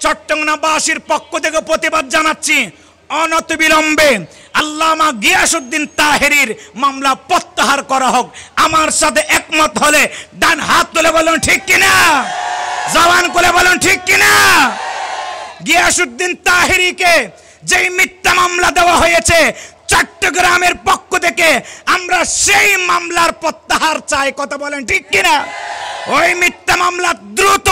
চট্টগ্রামবাসীর পক্ষ থেকে প্রতিবাদ জানাচ্ছি, অনতিবিলম্বে আল্লামা গিয়াসউদ্দিন তাহেরীর মামলা প্রত্যাহার করা হোক। আমার সাথে একমত হলে ডান হাত তুলে বলুন ঠিক কিনা, জবান খুলে বলুন ঠিক কিনা। গিয়াসউদ্দিন তাহেরীকে যেই মিথ্যা মামলা দেওয়া হয়েছে চট্টগ্রামের পক্ষ থেকে, আমরা সেই মামলার প্রত্যাহার চাই। কথা বলেন ঠিক কিনা। ওই মিথ্যা মামলা দ্রুত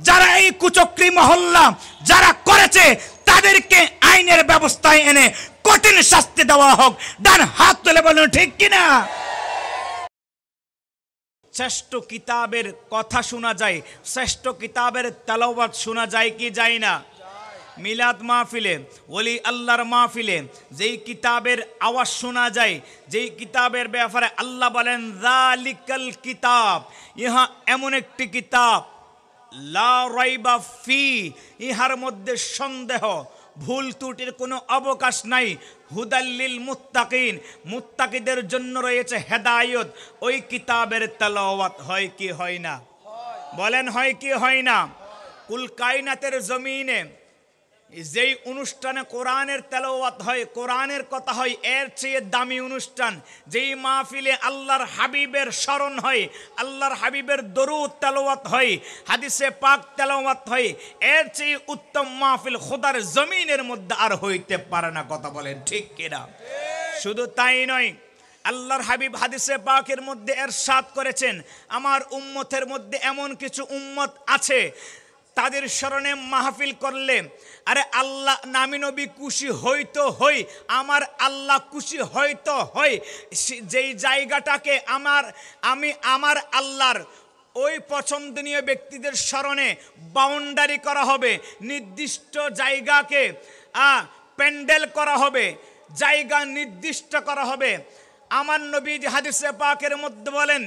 যারা এই কুচক্রী মহল্লা যারা করেছে তাদেরকে আইনের ব্যবস্থায় এনে কঠিন শাস্তি দেওয়া হোক। ডান হাত তুলে বলুন ঠিক কিনা। শ্রেষ্ঠ কিতাবের কথা শোনা যায়, শ্রেষ্ঠ কিতাবের তেলাওয়াত শোনা যায় কি যায় না? মিলাদ মাহফিলে, ওলি আল্লাহর মাহফিলে যেই কিতাবের আওয়াজ শোনা যায়, যেই কিতাবের ব্যাপারে আল্লাহ বলেন যালিকাল কিতাব, ইহা এমন একটি কিতাব লা রাইবা ফি, ইহার মধ্যে সন্দেহ ভুল ত্রুটির কোনো অবকাশ নাই। হুদাল্লিল মুত্তাকিন, মুত্তাকিদের জন্য রয়েছে হেদায়েত। ওই কিতাবের তেলাওয়াত হয় কি হয় না? বলেন হয় কি হয় না? কুল কায়নাতের জমিনে যেই অনুষ্ঠানে কোরআনের তেলাওয়াত হয়, কোরআনের কথা হয়, এর চেয়ে দামি অনুষ্ঠান যেই মাহফিলে আল্লাহর হাবিবের স্মরণ হয়, আল্লাহর হাবিবের দরুদ তেলাওয়াত হয়, হাদিসে পাক তেলাওয়াত হয়, এর চেয়ে উত্তম মাহফিল খোদার জমিনের মধ্যে আর হইতে পারে না। কথা বলেন ঠিক কিনা। শুধু তাই নয়, আল্লাহর হাবিব হাদিসে পাকের মধ্যে ইরশাদ করেছেন, আমার উম্মতের মধ্যে এমন কিছু উম্মত আছে তাদের স্মরণে মাহফিল করলে আরে আল্লাহ নামি নবী খুশি হইতো হই, আমার আল্লাহ খুশি হইতো হই। যেই জায়গাটাকে আমি আমার আল্লাহর ওই পছন্দনীয় ব্যক্তিদের স্মরণে বাউন্ডারি করা হবে, নির্দিষ্ট জায়গাকে প্যান্ডেল করা হবে, জায়গা নির্দিষ্ট করা হবে। আমার নবী হাদিসে পাকের মধ্যে বলেন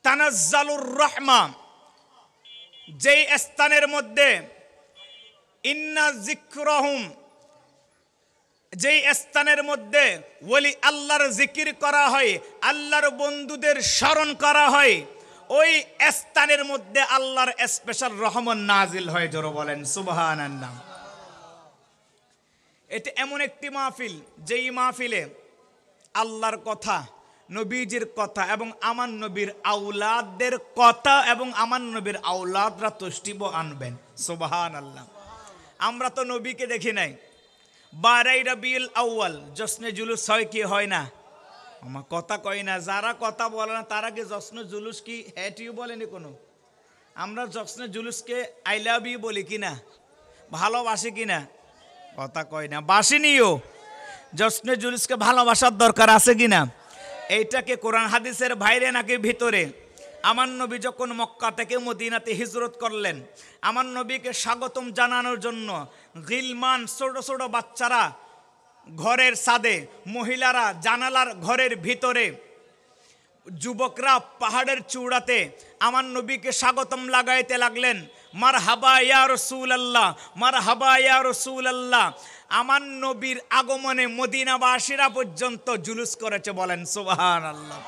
তানাজ্জালুর রাহমা, যেই স্থানের মধ্যে ইন্না যিকরাহুম, যেই স্থানের মধ্যে ওলি আল্লাহর জিকির করা হয়, আল্লাহর বন্ধুদের স্মরণ করা হয়, ওই স্থানের মধ্যে আল্লাহর স্পেশাল রহমত নাজিল হয়। জোরে বলেন সুবহানাল্লাহ। এটা এমন একটি মাহফিল যেই মাহফিলে আল্লাহর কথা, নবীজির কথা এবং আমার নবীর আওলাদদের কথা এবং আমার নবীর আওলাদরা তসটিব আনবেন। সুবহানাল্লাহ। আমরা তো নবীকে দেখি নাই। 12 রবিউল আউয়াল জশ্নে জুলুস হয় কি হয় না? আমার কথা কয় না। যারা কথা বলে না তারা কি জশ্নে জুলুস কি হ্যাটিও বলেনি কোনো? আমরা জশ্নে জুলুসকে আই লাভ ইউ বলি কিনা, ভালোবাসি কিনা? কথা কয় না। বাসিনিও জশ্নে জুলুসকে ভালোবাসার দরকার আছে কিনা? এইটাকে কোরআন হাদিসের বাইরে নাকি ভিতরে? আমার নবী যখন মক্কা থেকে মদিনাতে হিজরত করলেন, আমার নবীকে স্বাগতম জানানোর জন্য গিলমান ছোট ছোট বাচ্চারা ঘরের ছাদে, মহিলারা জানালার ঘরের ভিতরে, যুবকরা পাহাড়ের চূড়াতে আমার নবীকে স্বাগতম লাগাইতে লাগলেন। মারহাবা ইয়া রাসূলুল্লাহ, মারহাবা ইয়া রাসূলুল্লাহ। আমার নবীর আগমনে মদিনাবাসীরা পর্যন্ত জুলুস করেছে। বলেন সুবহানাল্লাহ।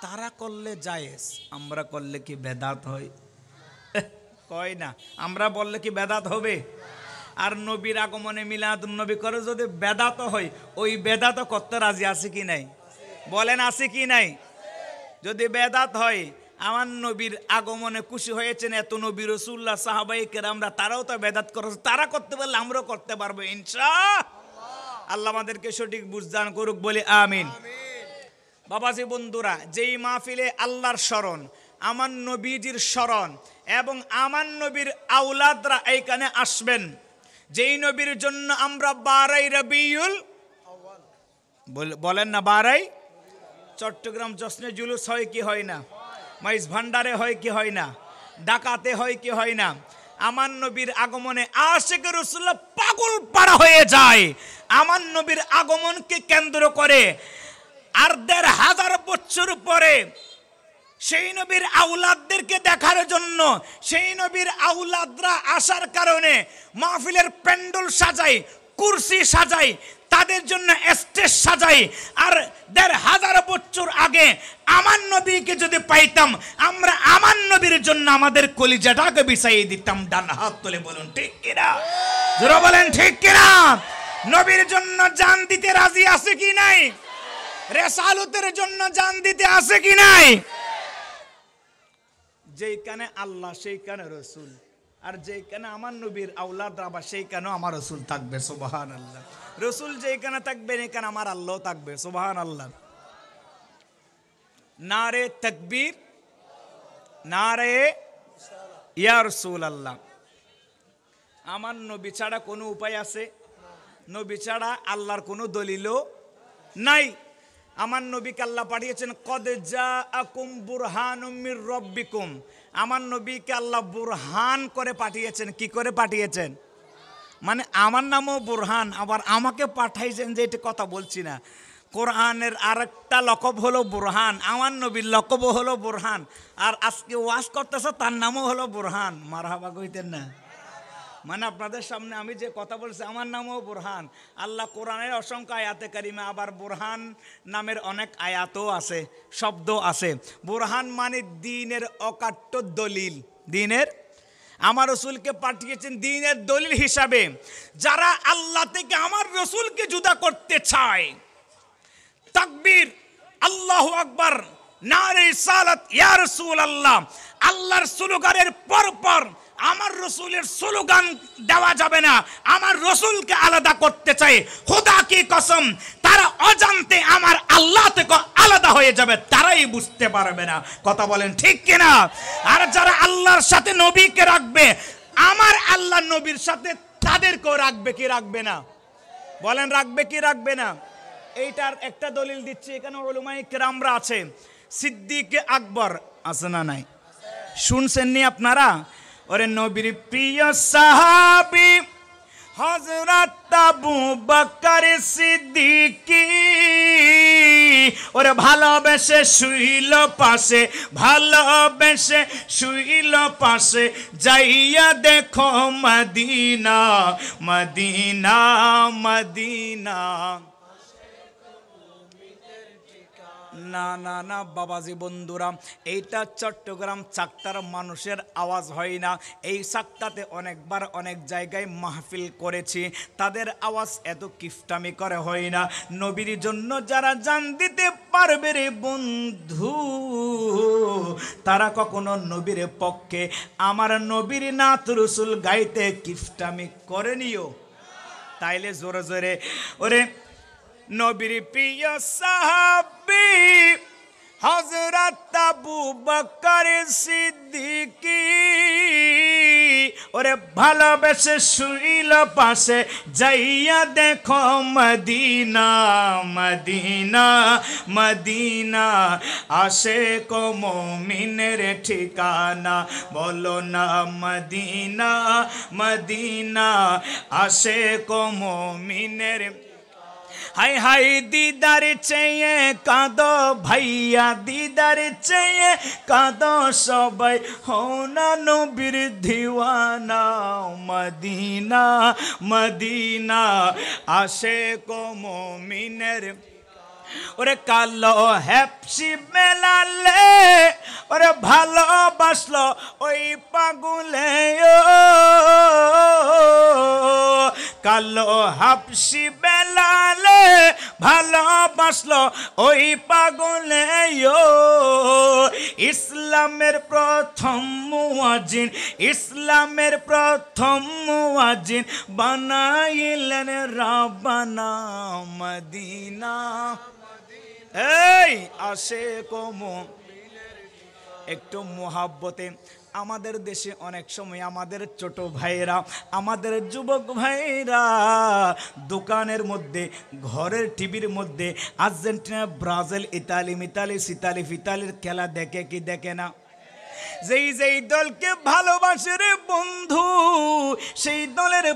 তারা করলে জায়েজ, আমরা করলে কি বেদাত হয়? কয় না। আমরা বললে কি বেদাত হবে? আর নবীর আগমনে মিলাদুন নবী করে যদি বেদাত হয়, ওই বেদাত করতে রাজি আছে কি নাই? বলেন আছে কি নাই? যদি বেদাত হয়, আমার নবীর আগমনে খুশি হয়েছেন এত নবী রাসূলুল্লাহ সাহাবায়ে কেরামরা, তারাও তো বেদাত করেছে। তারা করতে পারলে আমরাও করতে পারবো ইনশাআল্লাহ। আল্লাহ আমাদেরকে সঠিক বুঝদান করুক, বলি আমিন। বাবাজি বন্ধুরা, যেই মাহফিলে আল্লাহর স্মরণ, আমার নবীজির স্মরণ এবং আমার নবীর আওলাদরা এইখানে আসবেন, যেই নবীর জন্য আমরা 12 রবিউল বলেন না 12 চট্টগ্রাম জশ্নে জুলুস হয় কি হয় না? মাইজ ভান্ডারে হয় কি হয় না? ঢাকাতে হয় কি হয় না? আমার নবীর আগমনে আশিকে রাসূলুল্লাহ পাগল পাড়া হয়ে যায়। আমার নবীর আগমনকে কেন্দ্র করে আর 1500 বছর পরে সেই নবীর আওলাদদেরকে দেখার জন্য, সেই নবীর আওলাদরা আসার কারণে মাহফিলের প্যান্ডেল সাজাই, কুরসি সাজাই, তাদের জন্য স্টেজ সাজাই, আর ১৫০০ বছর আগে আমার নবীকে যদি পাইতাম, আমরা আমার নবীর জন্য আমাদের কলিজাটাকে বিছাইয়ে দিতাম। ডান হাত তুলে বলুন ঠিক কিনা, জোরে বলেন ঠিক কিনা। নবীর জন্য জান দিতে রাজি আছে কি নাই? রেসালতের জন্য জান দিতে আছে কি নাই? যেইখানে আল্লাহ সেইখানে রসুল, আর যেইখানে আমার নবীর আওলাদ রাবা সেইখানে আমার রসুল থাকবে। সুবহানাল্লাহ। রসুল যেইখানে থাকবেন এখানে আমার আল্লাহ থাকবে। সুবহানাল্লাহ। নারে তাকবীর, নারে ইয়া রাসূলুল্লাহ। আমার নবী ছাড়া কোনো উপায় আছে? নবী ছাড়া আল্লাহর কোনো দলিলও নাই। আমার নবীকে আল্লাহ পাঠিয়েছেন কদ জাআকুম বুরহানুম মির রাব্বিকুম। আমার নবীকে আল্লাহ বুরহান করে পাঠিয়েছেন। কি করে পাঠিয়েছেন? মানে আমার নামও বুরহান, আবার আমাকে পাঠাইছেন যে এটা কথা বলছি না। কোরআনের আরেকটা লকব হলো বুরহান, আমার নবীর লকব হলো বুরহান। আর আজকে ওয়াজ করতেছে তার নামও হলো বুরহান। মারহাবা কইতেন না? মানে আপনাদের সামনে আমি যে কথা বলছি আমার নামও বুরহান। আল্লাহ কোরআনের অসংখ্য আয়াতে কারিমা, আবার বুরহান নামের অনেক আয়াতও আছে, শব্দ আছে। বুরহান মানে দ্বীনের অকাট্য দলিল। দ্বীনের, আমার রসুলকে পাঠিয়েছেন দ্বীনের দলিল হিসাবে। যারা আল্লাহ থেকে আমার রসুলকে জুদা করতে চায়, তাকবীর, আল্লাহু আকবার, নারে সালাত ইয়া রাসূলুল্লাহ, আল্লাহর স্লোগানের পরপর আমার রসুলের স্লোগান দেওয়া যাবে না। আমার রসুলকে আলাদা করতে চাই, খোদা কি কসম তারা অজান্তে আমার আল্লাহ থেকে আলাদা হয়ে যাবে, তারাই বুঝতে পারবে না। কথা বলেন ঠিক কিনা? আর যারা আল্লাহর সাথে নবীকে রাখবে, আমার আল্লাহ নবীর সাথে তাদেরকেও রাখবে কি রাখবে না? বলেন রাখবে কি রাখবে না? এইটার একটা দলিল দিচ্ছি। এখানে উলামায়ে কেরামরা আছে। সিদ্দিক আকবর আছে না নাই? শুনছেননি আপনারা? ওরে নবীর প্রিয় সাহাবী হযরত আবু বকর সিদ্দিকী, ওরে ভালোবেসে শুইল পাশে, ভালোবেসে শুইল পাশে, যাইয়া দেখো মদিনা, মদিনা, মদিনা। না না না বাবাজি বন্ধুরা, এইটা চট্টগ্রাম চাকতার মানুষের আওয়াজ হয় না। এই চাকতাতে অনেকবার অনেক জায়গায় মাহফিল করেছি, তাদের আওয়াজ এত কিফটামি করে হয় না। নবীর জন্য যারা জান দিতে পারবে রে বন্ধু, তারা কখনো নবীর পক্ষে আমার নবীর নাত রসুল গাইতে কিফটামি করেনিও। তাইলে জোরে জোরে ওরে নবীর প্রিয় সাহাবী হযরত আবু বকর সিদ্দিকী, ওরে ভালোবেসে শুইল পাশে, যাইয়া দেখো মদিনা, মদিনা, মদিনা, আশিক মুমিনের ঠিকানা। বলো না মদিনা, মদিনা, আশিক মুমিনের। হাই হাই দিদার চেয়ে কাঁদো ভাইয়া, দিদার চেয়ে কাঁদো সবাই, হও না নবীর দিওয়ানা। মদিনা, মদিনা, আশিক মুমিনের। ওরে কালো হ্যাপসি মেলালে, ওরে ভালোবাসলো ওই পাগলে, কালো হাফসি বেলালে ভালোবাসলো ওই পাগলে। ইসলামের প্রথম মুয়াজ্জিন, ইসলামের প্রথম মুয়াজ্জিন বানাইলেন রাব্বানা মদিনা। এই আশিক মুমিনের। একটু মুহাব্বতে আমাদের দেশে অনেক সময় আমাদের ছোট ভাইরা, আমাদের যুবক ভাইরা দোকানের মধ্যে, ঘরের টিভির মধ্যে আর্জেন্টিনা, ব্রাজিল, ইতালি, মিতালি, সিতালি, ফিতালির খেলা দেখে কি দেখে না? যেই যেই দলকে ভালোবাসে রে বন্ধু, সেই দলের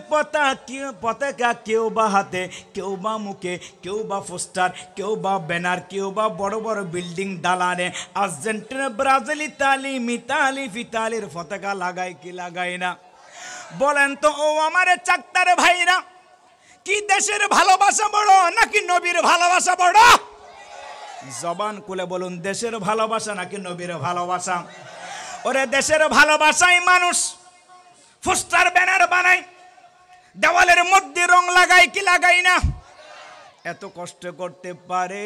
পতাকা কেউ বা হাতে, কেউ বা মুখে, কেউ বা পোস্টার, কেউ বা ব্যানার, কেউ বা বড় বড় বিল্ডিং দালানে আর্জেন্টিনা, ব্রাজিল, ইতালি, মিতালি, ফিতালির পতাকা লাগায় কি লাগায় না? বলেন তো ও আমার চাকতার ভাইরা, কি দেশের ভালোবাসা বড় নাকি নবীর ভালোবাসা বড়? জবান খুলে বলুন, দেশের ভালোবাসা নাকি নবীর ভালোবাসা? ওরে দেশের ভালোবাসায় মানুষ পোস্টার ব্যানার বানায়, দেওয়ালের মধ্যে রং লাগায় কি লাগাই না? এত কষ্ট করতে পারে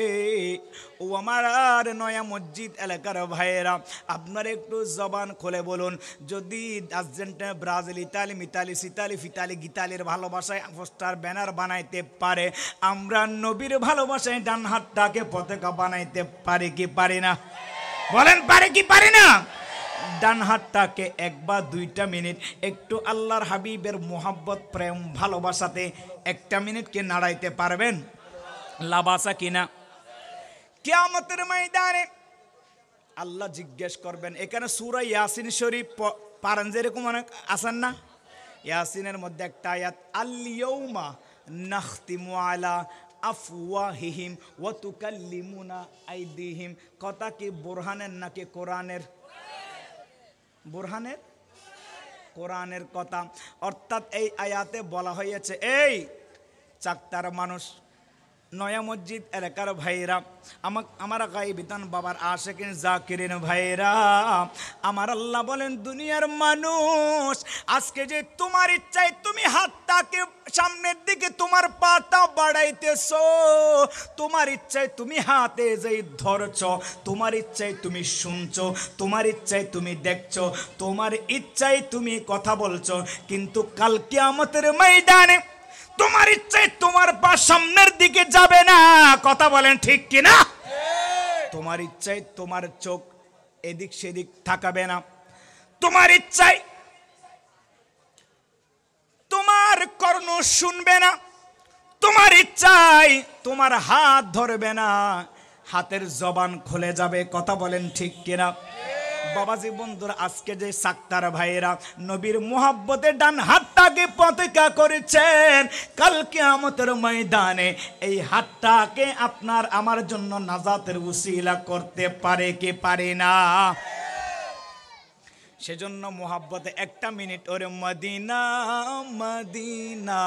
ও আমার আর নয়া মসজিদ এলাকার ভাইয়েরা, আপনারা একটু জবান খুলে বলুন, যদি আর্জেন্টিনা, ব্রাজিল, ইতালি, মিতালি, সিতালি, ফিতালি, গিতালির ভালোবাসায় পোস্টার ব্যানার বানাইতে পারে, আমরা নবীর ভালোবাসায় ডান হাতটাকে পতাকা বানাইতে পারি কি পারি না? বলেন পারে কি পারি না? ডান হাতটাকে 1 বা 2টা মিনিট একটু আল্লাহর হাবিবের মোহাব্বত, প্রেম, ভালোবাসাতে 1টা মিনিটকে নাড়াইতে পারবেন? লাবাসা কিনা? কিয়ামতের ময়দানে আল্লাহ জিজ্ঞেস করবেন। এখানে সূরা ইয়াসিন শরীফ পারেন যেরকম অনেক আছেন না? ইয়াসিনের মধ্যে একটা আয়াত, আল ইয়াউমা নাখতিমু আলা আফওয়াহিহিম ওয়া তুকাল্লিমুনা আইদিহিম, কথা কি বুরহানের নাকি কোরআনের? বুরহানের, কোরআনের কথা। অর্থাৎ এই আয়াতে বলা হয়েছে, এই চাকতার মানুষ, নয়া মসজিদ এলাকার ভাইরা, আমার গায়বিতান বাবার আশিকিন জাকিরিন ভাইরা, আমার আল্লাহ বলেন, দুনিয়ার মানুষ, আজকে যে তোমার ইচ্ছায় তুমি হাতটাকে সামনের দিকে তোমার পাটা বাড়াইতেছো, তোমার ইচ্ছায় তুমি হাতে যেই ধরছো, তোমার ইচ্ছায় তুমি শুনছো, তোমার ইচ্ছায় তুমি দেখছো, তোমার ইচ্ছায় তুমি কথা বলছো, কিন্তু কাল কিয়ামতের ময়দানে তোমার ইচ্ছায় তোমার পা সামনের দিকে যাবে না। কথা বলেন ঠিক কিনা? তোমার ইচ্ছায় তোমার চোখ এদিক সেদিক তাকাবে না, তোমার ইচ্ছায় তোমার কর্ণ শুনবে না, তোমার ইচ্ছায় তোমার হাত ধরবে না, হাতের জবান খুলে যাবে। কথা বলেন ঠিক কিনা? বাবাজি বন্ধুরা, আজকে যে সাক্তার ভাইয়েরা নবীর মুহাব্বতে ডান হাতটাকে পতাকা করেছেন, কাল কিয়ামতের ময়দানে এই হাতটাকে আপনার আমার জন্য নাজাতের উসিলা করতে পারে কি পারে না? সেজন্য মুহাব্বতে 1টা মিনিট, ওরে মদিনা মদিনা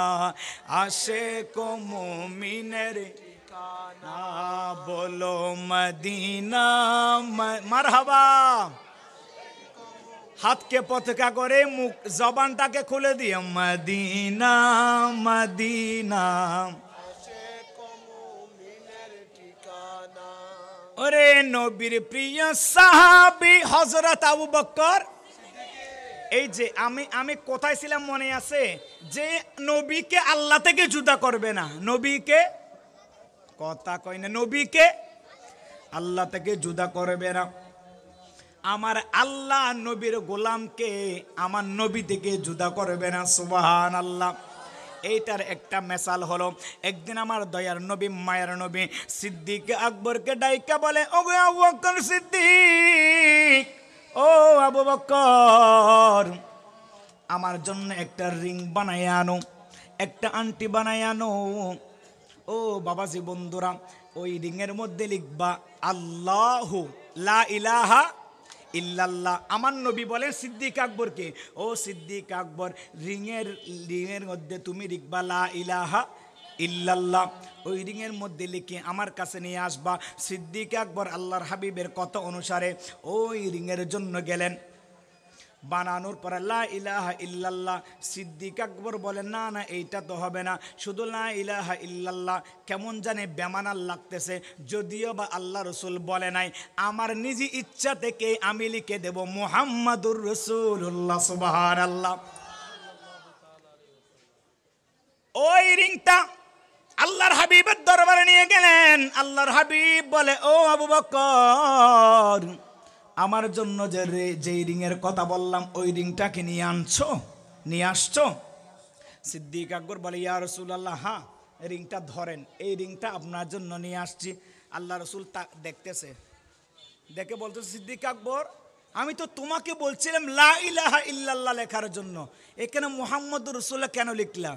আশিক মুমিনের ঠিকানা, বলো মদিনা মারহাবা। হাতকে পতাকা করে মুখ জবানটাকে খুলে দিয়ে, মদিনা মদিনা ওরে নবীর প্রিয় সাহাবী হযরত আবু বকর। এই যে আমি কোথায় ছিলাম মনে আছে? যে নবীকে আল্লাহ থেকে জুদা করবে না, নবীকে, কথা কই না, নবীকে আল্লাহ থেকে জুদা করবে না। আমার আল্লাহ নবীর গোলামকে আমার নবী থেকে জুদা করবে না। সুবহানাল্লাহ। এইটার একটা মেসাল হলো, একদিন আমার দয়ার নবী, মায়ের নবী সিদ্দিক আকবরকে ডাইকা বলে, ও গো আবু বকর সিদ্দিক, ও আবু বকর, আমার জন্য একটা রিং বানায় আনো, একটা আংটি বানায় আনো। ও বাবাজি বন্ধুরা, ওই রিংয়ের মধ্যে লিখবা আল্লাহু লা ইলাহা ইল্লাল্লাহ। আমার নবী বলেন সিদ্দিক আকবরকে, ও সিদ্দিক আকবর, রিংয়ের মধ্যে তুমি লিখবা লা ইলাহা ইল্লাল্লাহ। ওই রিংয়ের মধ্যে লিখে আমার কাছে নিয়ে আসবা। সিদ্দিক আকবর আল্লাহর হাবিবের কথা অনুসারে ওই রিংয়ের জন্য গেলেন। বানানোর পরে লা ইলাহা ইল্লাল্লাহ, সিদ্দিক আকবর বলেন, না না এইটা তো হবে না, শুধু লা ইলাহা ইল্লাল্লাহ কেমন জানে বেমানার লাগতেছে, যদিও বা আল্লাহ রসুল বলে নাই। আমার নিজি ইচ্ছা থেকে আমি লিখে দেব মুহাম্মাদুর রাসূলুল্লাহ। সুবহানাল্লাহ। ওই রিংটা আল্লাহর হাবিবের দরবারে নিয়ে গেলেন। আল্লাহর হাবিব বলে, ও আবু বকর, আমার জন্য যে রিংয়ের কথা বললাম ওই রিংটাকে নিয়ে আসছো? সিদ্দিক আকবর বলে, ইয়া রাসূলুল্লাহ, হ্যাঁ রিংটা ধরেন, এই রিংটা আপনার জন্য নিয়ে আসছি। আল্লাহ রসুল তা দেখতেছে, দেখে বলতেছে, সিদ্দিক আকবর, আমি তো তোমাকে বলছিলাম লা ইলাহা ইল্লাল্লাহ লেখার জন্য, এখানে মুহাম্মদুর রাসূলুল্লাহ কেন লিখলা?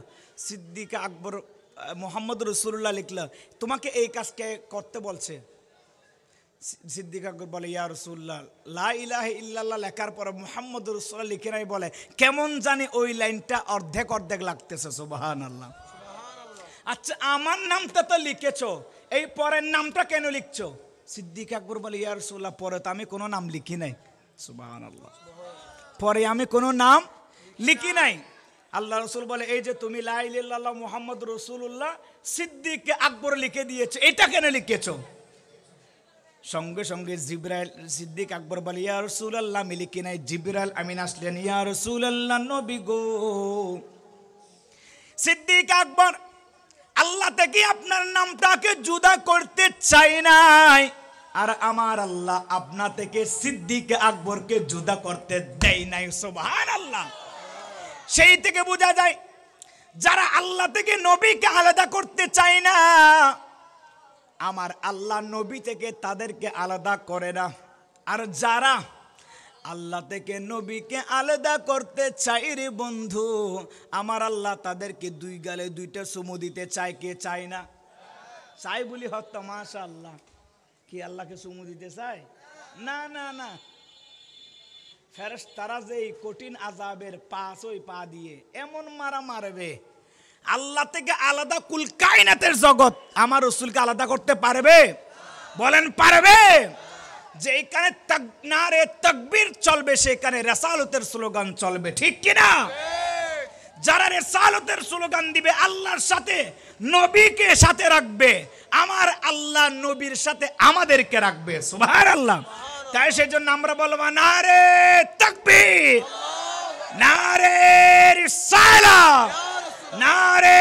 সিদ্দিক আকবর মুহাম্মদুর রাসূলুল্লাহ লিখলা, তোমাকে এই কাজকে করতে বলছে। সিদ্দিক আকবর বলে, ইয়া রাসূলুল্লাহ, লা ইলাহা ইল্লাল্লাহ লেখার পর মুহাম্মদুর রাসূলুল্লাহ লিখে নাই বলে, কেমন জানি ওই লাইনটা অর্ধেক লাগতেছে। সুবহানাল্লাহ। আচ্ছা আমার নামটা তো লিখেছো, এই পরের নামটা কেন লিখছো? সিদ্দিক আকবর বলে, ইয়া রাসূলুল্লাহ, পরে তো আমি কোনো নাম লিখি নাই। সুবহানাল্লাহ, পরে আমি কোনো নাম লিখি নাই। আল্লাহ রসুল বলে, এই যে তুমি লা ইলাহা ইল্লাল্লাহ মুহাম্মদ রাসূলুল্লাহ সিদ্দিক আকবর লিখে দিয়েছো, এটা কেন লিখেছো? সঙ্গে সঙ্গে জিবরাইল, সিদ্দিক আকবর বলে, ইয়া রাসূলুল্লাহ, আমি লিখি নাই। জিবরাইল আমিন আসলেন, ইয়া রাসূলুল্লাহ, নবী গো, সিদ্দিক আকবর আল্লাহ থেকে আপনার নামটাকে জুদা করতে চাই নাই, আর আমার আল্লাহ আপনা থেকে সিদ্দিক আকবরকে জুদা করতে দেয় নাই। সুবহানাল্লাহ। সেই থেকে বোঝা যায় যারা আল্লাহ থেকে নবীকে আলাদা করতে চায় না, আমার আল্লাহ নবী থেকে তাদেরকে আলাদা করে না। আর যারা আল্লাহ থেকে নবীকে আলাদা করতে চাই রে বন্ধু, আমার আল্লাহ তাদেরকে দুই গালে দুইটা চুমু দিতে চায়। কে চায় না? চাই বলি হত্যা, মাশাআল্লাহ। কি আল্লাহকে চুমু দিতে চায়? না না না, ফেরেশতারা যে কঠিন আযাবের ওই পা দিয়ে এমন মারা মারবে, আল্লাহ থেকে আলাদা কুল কায়নাতের জগৎ আমার রাসূলকে আলাদা করতে পারবে? বলেন পারবে? যেখানে নারে তাকবীর চলবে সেখানে রিসালাতের স্লোগান চলবে, ঠিক কি না? যারা রিসালাতের স্লোগান দিবে আল্লাহর সাথে নবীকে সাথে রাখবে, আমার আল্লাহ নবীর সাথে আমাদেরকে রাখবে। সুবহানাল্লাহ। তাই সেজন্য আমরা বলবো, নারে তাকবীর, নারে রিসালাত, নারে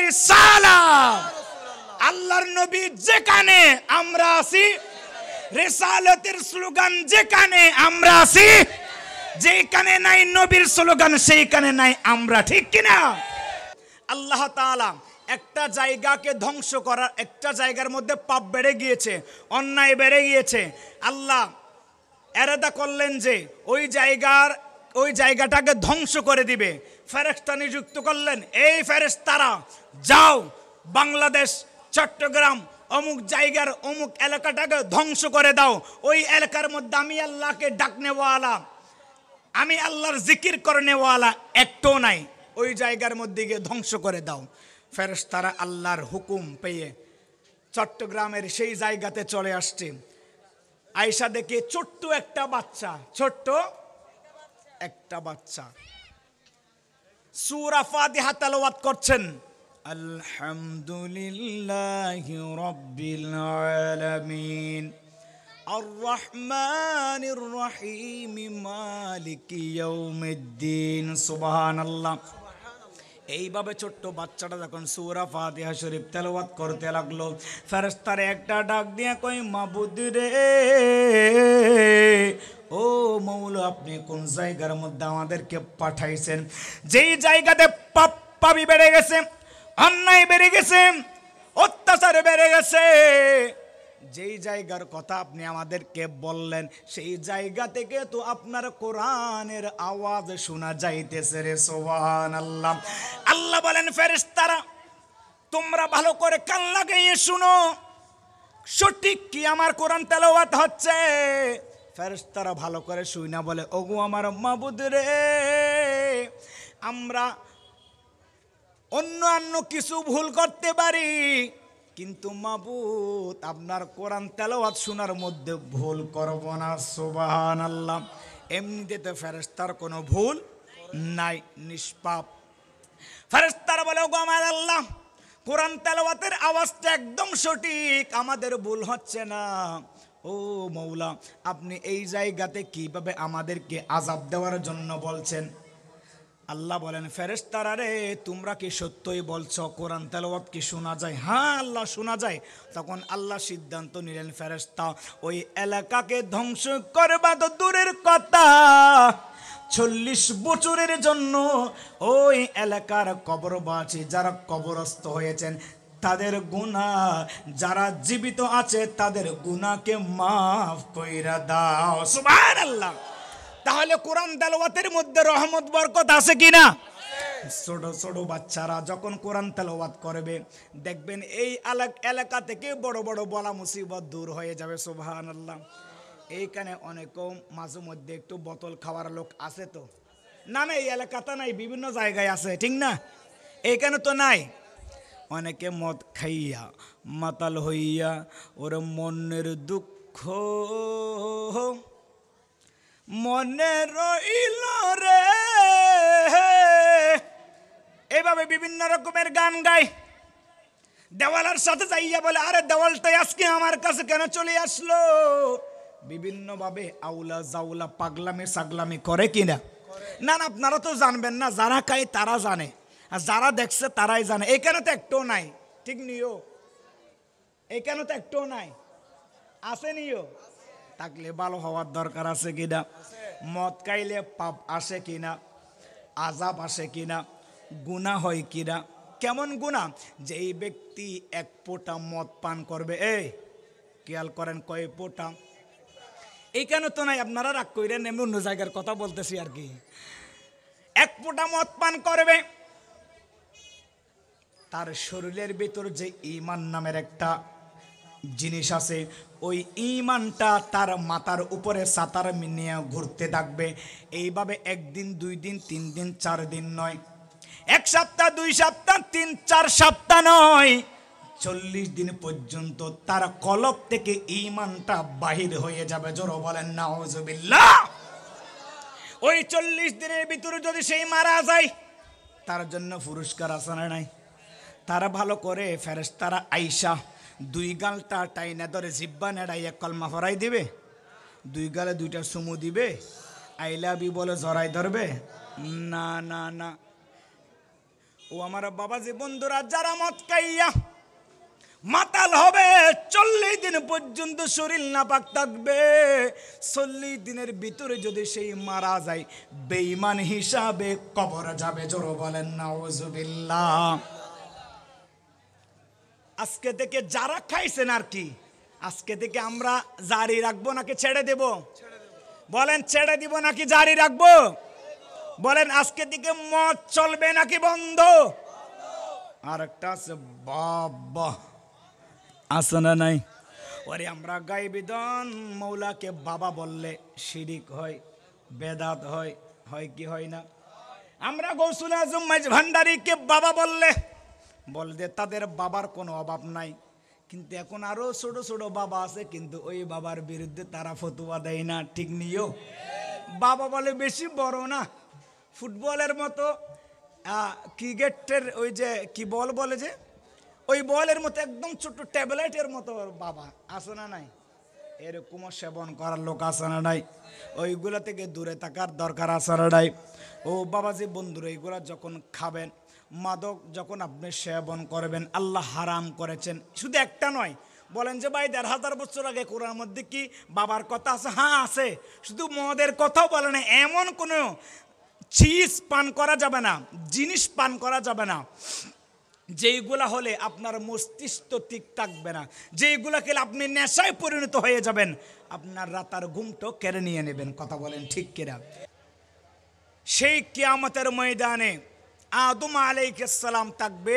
রিসালাত। আল্লাহর নবী যেখানে আমরা আছি, রিসালাতের স্লোগান যেখানে আমরা আছি, যেখানে নাই নবীর স্লোগান সেইখানে নাই আমরা, ঠিক কিনা? আল্লাহ তাআলা একটা জায়গাকে ধ্বংস করার, একটা জায়গার মধ্যে পাপ বেড়ে গিয়েছে, অন্যায় বেড়ে গিয়েছে, আল্লাহ এরাদা করলেন যে ওই জায়গাটাকে ধ্বংস করে দিবে। ফেরেশতা নিযুক্ত করলেন, এই ফেরেশতারা যাও বাংলাদেশ চট্টগ্রাম অমুক জায়গার অমুক এলাকাটাকে ধ্বংস করে দাও। ওই এলাকার মধ্যে আমি আল্লাহকে ডাকনেওয়ালা, আমি আল্লাহর জিকির করনেওয়ালা একটাও নাই, ওই জায়গার মধ্যে গিয়ে ধ্বংস করে দাও। ফেরেশতারা আল্লাহর হুকুম পেয়ে চট্টগ্রামের সেই জায়গাতে চলে আসছে। আয়েশা দেখে ছোট্ট একটা বাচ্চা, ছোট্ট একটা বাচ্চা সূরা ফাতিহা তেলাওয়াত করছেন, আলহামদুলিল্লাহি রাব্বিল আলামিন আর রহমানির রহিম মালিকি ইয়াউমিদ্দিন। সুবহানাল্লাহ। এইভাবে ছোট্ট বাচ্চাটা যখন সূরা ফাতিহা শরীফ তেলাওয়াত করতে লাগলো, ফেরেশতারা একটা ডাক দিয়ে কই, মাবুদ রে, ও মৌলা, আপনি কোন জায়গার মধ্যে আমাদেরকে পাঠাইছেন? যেই জায়গাতে পাপি বেড়ে গেছে, অন্যায় বেড়ে গেছে, অত্যাচার বেড়ে গেছে, যেই জায়গার কথা আপনি আমাদেরকে বললেন, সেই জায়গা থেকে তো আপনার কোরআনের আওয়াজ শোনা যাইতেছে রে। সুবহানাল্লাহ। আল্লাহ বলেন, ফেরেশতারা তোমরা ভালো করে কান লাগিয়ে শুনো, সঠিক কি আমার কোরআন তেলাওয়াত হচ্ছে? ফেরেশতারা ভালো করে শুনা বলে, ওগো আমার মাবুদ রে, আমরা অন্য কিছু ভুল করতে পারি, কিন্তু মাবুদ আপনার কোরআন তেলাওয়াত শোনার মধ্যে ভুল করব না। সুবহানাল্লাহ। এমনিতে তো ফেরেশতার কোনো ভুল নাই, নিষ্পাপ। ফেরেশতারা বলে, ওগো আমার আল্লাহ, কোরআন তেলাওয়াতের আওয়াজটা একদম সঠিক, আমাদের ভুল হচ্ছে না। ও মৌলা, আপনি এই জায়গাতে কিভাবে আমাদেরকে আযাব দেওয়ার জন্য বলছেন? আল্লাহ বলেন, ফেরেশতারা রে, তোমরা কি সত্যই বলছো কোরআন তেলাওয়াত কি শোনা যায়? হ্যাঁ আল্লাহ, শোনা যায়। তখন আল্লাহ সিদ্ধান্ত নিলেন, ফেরেশতা ওই এলাকাকে ধ্বংস করবা তো দূরের কথা, 40 বছরের জন্য ওই এলাকার কবরবাসী যারা কবরস্থ হয়েছেন তাদের গুনাহ, যারা জীবিত আছে তাদের গুনাহকে মাফ কইরা দাও। সুবহানাল্লাহ। তাহলে কোরআন তেলাওয়াতের মধ্যে রহমত বরকত আছে কিনা? ছোট ছোট বাচ্চারা যখন কোরআন তেলাওয়াত করবে, দেখবেন এই এলাকা থেকে বড় বড় বলা মুসিবত দূর হয়ে যাবে। সুবহানাল্লাহ। এইখানে অনেকও মাঝে মধ্যে একটু বোতল খাওয়ার লোক আছে তো না? না, এই এলাকাতে নাই, বিভিন্ন জায়গায় আছে, ঠিক না? এইখানে তো নাই। অনেকে মদ খাইয়া মাতাল হইয়া ওর মনের দুঃখ মনে রইল রে। এইভাবে বিভিন্ন রকমের গান গায়। দেওয়ালের সাথে যাইয়া বলে, আরে দেওয়ালটাই আজকে আমার কাছে কেন চলে আসলো? বিভিন্নভাবে আউলা জাউলা পাগলামি সাগলামি করে কিনা? না না, আপনারা তো জানবেন না, যারা খায় তারা জানে, আর যারা দেখছে তারাই জানে। এখানে তো একটাও নাই, ঠিক নিও? এখানে তো একটাও নাই, আছে নিও? থাকলে ভালো হওয়ার দরকার আছে কিনা? মদ খাইলে পাপ আসে কিনা, আযাব আসে কিনা, গুনাহ হয় কিনা? কেমন গুনাহ? যেই ব্যক্তি এক ফোঁটা মদ পান করবে, এই খেয়াল করেন কয় ফোঁটা? এইখানে তো নাই, আপনারা রাগ কইরেন, এমনি অন্য জায়গার কথা বলতেছি আর কি। এক ফোঁটা মদ পান করবে, তার শরীরের ভিতর যে ঈমান নামের একটা জিনিস আছে, ওই ঈমানটা তার মাথার উপরে ছাতার নিয়ে ঘুরতে থাকবে। এইভাবে একদিন, 2 দিন, 3 দিন, 4 দিন নয়, 1 সপ্তাহ, 2 সপ্তাহ, 3, 4 সপ্তাহ নয়, 40 দিন পর্যন্ত তার কলব থেকে ঈমানটা বাহির হয়ে যাবে। জোরে বলেন নাউজুবিল্লাহ। ওই 40 দিনের ভিতরে যদি সেই মারা যায়, তার জন্য পুরস্কার আছে না নাই? তারা ভালো করে ফেরেশতারা আইসা 2 গালটা টাইনা ধরে জিব্বা নেড়াইয়া কলমা ফরাই দিবে, 2 গালে 2টা চুমু দিবে, আই লাভ ইউ বলে জড়াই ধরবে? না না না। ও আমার বাবাজি বন্ধুরা, যারা মদ খাইয়া মাতাল হবে, 40 দিন পর্যন্ত শরীর নাপাক থাকবে, 40 দিনের ভিতরে যদি সেই মারা যায়, বেঈমান হিসাবে কবরে যাবে। জোরে বলেন নাউজুবিল্লাহ। আজকে থেকে যারা খাইছেন আর কি, আজকে থেকে আমরা জারি রাখবো নাকি ছেড়ে দেব? বলেন ছেড়ে দিব নাকি জারি রাখবো? বলেন আজকে থেকে মদ চলবে নাকি বন্ধ? আর একটা আছে, বাবা আছে না নাই? ওরে আমরা গাই বিধান মৌলাকে বাবা বললে শিরিক হয়, বেদাত হয়, হয় কি হয় না? আমরা গৌসুল আজম মাইজ ভান্ডারীকে বাবা বলতে তাদের বাবার কোনো অভাব নাই, কিন্তু এখন আরো ছোট ছোট বাবা আছে, কিন্তু ওই বাবার বিরুদ্ধে তারা ফতোয়া দেয় না, ঠিক নিও? বাবা বলে বেশি বড় না, ফুটবলের মতো, ক্রিকেটের ওই যে কি বল বলে যে, ওই বলের মতো একদম ছোট ট্যাবলেটের মতো বাবা, আছে না নাই? এরকমও সেবন করার লোক আছে না নাই? ওইগুলা থেকে দূরে থাকার দরকার আছে না নাই? ও বাবাজি বন্ধুরা, এইগুলা যখন খাবেন, মাদক যখন আপনি সেবন করবেন, আল্লাহ হারাম করেছেন। শুধু একটা নয়, বলেন যে ভাই 1500 বছর আগে কোরআনের মধ্যে কি বাবার কথা আছে? হ্যাঁ আছে। শুধু মদের কথাও বলে না, এমন কোনো চিজ পান করা যাবে না, জিনিস পান করা যাবে না যেইগুলা হলে আপনার মস্তিষ্ক ঠিক থাকবে না, যেইগুলা খেলে আপনি নেশায় পরিণত হয়ে যাবেন, আপনার রাতার ঘুমটো কেড়ে নিয়ে নেবেন। কথা বলেন ঠিক কিনা? সেই কিয়ামতের ময়দানে আদম আলাইহিস সালাম থাকবে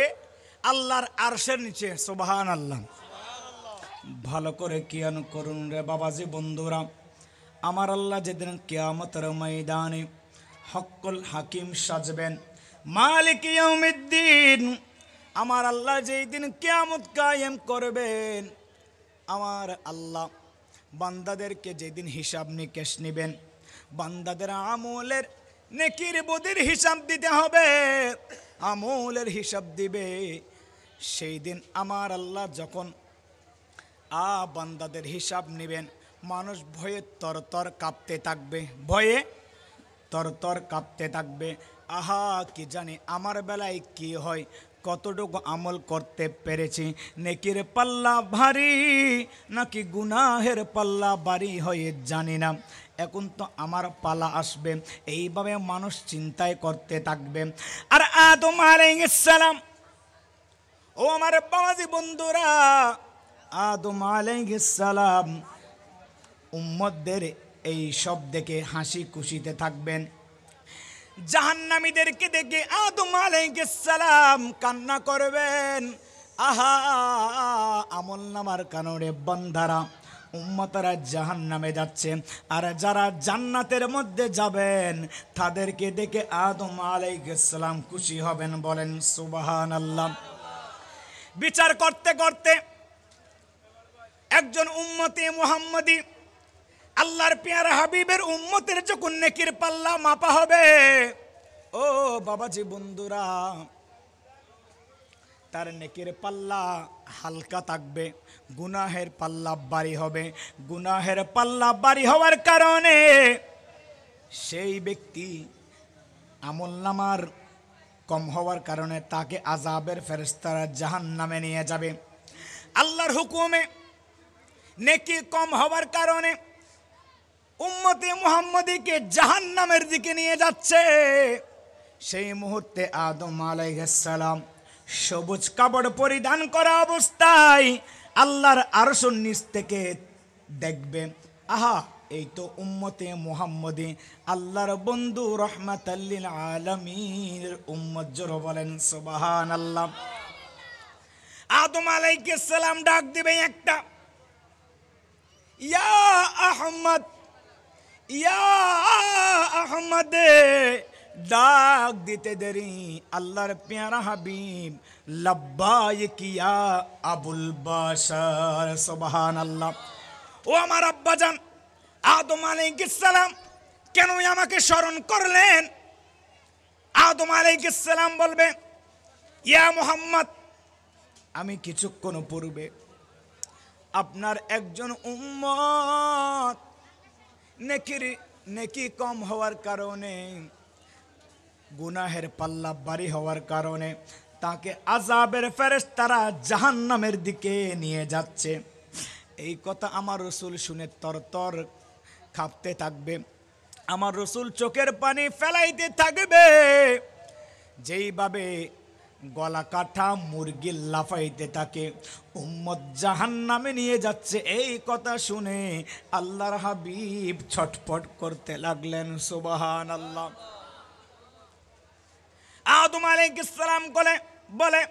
আল্লাহর আরশের নিচে। সুবহানাল্লাহ। ভালো করে কিয়ান করুন রে বাবাজি বন্ধুরা। আমার আল্লাহ যেদিন কিয়ামতের ময়দানে হক্কুল হাকিম সাজবেন, মালিক ইয়াউমিদ্দিন, আমার আল্লাহ যেই দিন কিয়ামত কায়েম করবেন, আমার আল্লাহ বান্দাদেরকে যেদিন হিসাব নিকেশ নেবেন, বান্দাদের আমলের নেকির বদির হিসাব দিতে হবে, আমলের হিসাব দিবে। সেই দিন আমার আল্লাহ যখন বান্দাদের হিসাব নেবেন, মানুষ ভয়ে তরতর কাঁপতে থাকবে, ভয়ে তরতর কাঁপতে থাকবে। আহা কি জানি আমার বেলায় কি হয়, কতটুকু আমল করতে পেরেছি, নেকির পাল্লা ভারী নাকি গুনাহের পাল্লা ভারী হয়ে জানি না, এখন তো আমার পালা আসবে। এইভাবে মানুষ চিন্তায় করতে থাকবে। আর আদম আলাইহিস সালাম, ও আমার বাবাজি বন্ধুরা, আদম আলাইহিস সালাম উম্মতদের এই সব দেখে হাসি খুশিতে থাকবেন। জাহান্নামীদেরকে দেখে আদম আলাইহিস সালাম কান্না করবেন। আহা আমল নামার কারণে বান্দারা উম্মতরা জাহান্নামে যাচ্ছে, আর যারা জান্নাতের মধ্যে যাবেন তাদেরকে দেখে আদম আলাইহিস সালাম খুশি হবেন। বলেন সুবহানাল্লাহ। বিচার করতে করতে একজন উম্মতে মুহাম্মদী আল্লাহর পেয়ারা হাবিবের উম্মতের যখন নেকির পাল্লা মাপা হবে, ও বাবাজি বন্ধুরা, তার নেকির পাল্লা হালকা থাকবে, গুনাহের পাল্লা ভারী হবে। গুনাহের পাল্লা ভারী হওয়ার কারণে সেই ব্যক্তি আমলনামার কম হওয়ার কারণে তাকে আযাবের ফেরেশতারা জাহান্নামে নিয়ে যাবে। আল্লাহর হুকুমে নেকি কম হওয়ার কারণে উম্মতে মুহাম্মদীকে জাহান্নামের দিকে নিয়ে যাচ্ছে। সেই মুহূর্তে আদম আলাইহিস সালাম সবুজ কাপড় পরিধান করা অবস্থায় আল্লাহর আরশের নিচ থেকে দেখবে, আহা, এই তো উম্মতে মুহাম্মদী, আল্লাহর বন্ধু রাহমাতাল লিল আলামিনের উম্মত। জোরে বলেন সুবহানাল্লাহ। আদম আলাইহিস সালাম ডাক দিবে একটা, ইয়া আহমদ, ইয়া আহমদ। ডাক দিতে দেরি আল্লাহর পেয়ারা হাবিব লব্বাইক ইয়া আবুল বাশার। সুবহানাল্লাহ। ও আমার আব্বাজান আদম আলাইহিস সালাম কেন আমাকে স্মরণ করলেন? আদম আলাইহিস সালাম বলবে, ইয়া মুহাম্মদ, আমি কিছুক্ষণ পূর্বে আপনার একজন উম্মত নেকি কম হওয়ার কারণে, গুনাহের পাল্লা ভারী হওয়ার কারণে তাকে আযাবের ফেরেশতারা জাহান্নামের দিকে নিয়ে যাচ্ছে। এই কথা আমার রাসূল শুনে তরতর কাঁপতে থাকবে, আমার রাসূল চোখের পানি ফেলাইতে থাকবে। যেইভাবে গলা কাটা মুরগি লাফাইতে থাকে, উম্মত জাহান্নামে নিয়ে যাচ্ছে, এই কথা শুনে আল্লাহর হাবিব ছটফট করতে লাগলেন। সুবহানাল্লাহ। আদম আলাইহিস সালাম বলে,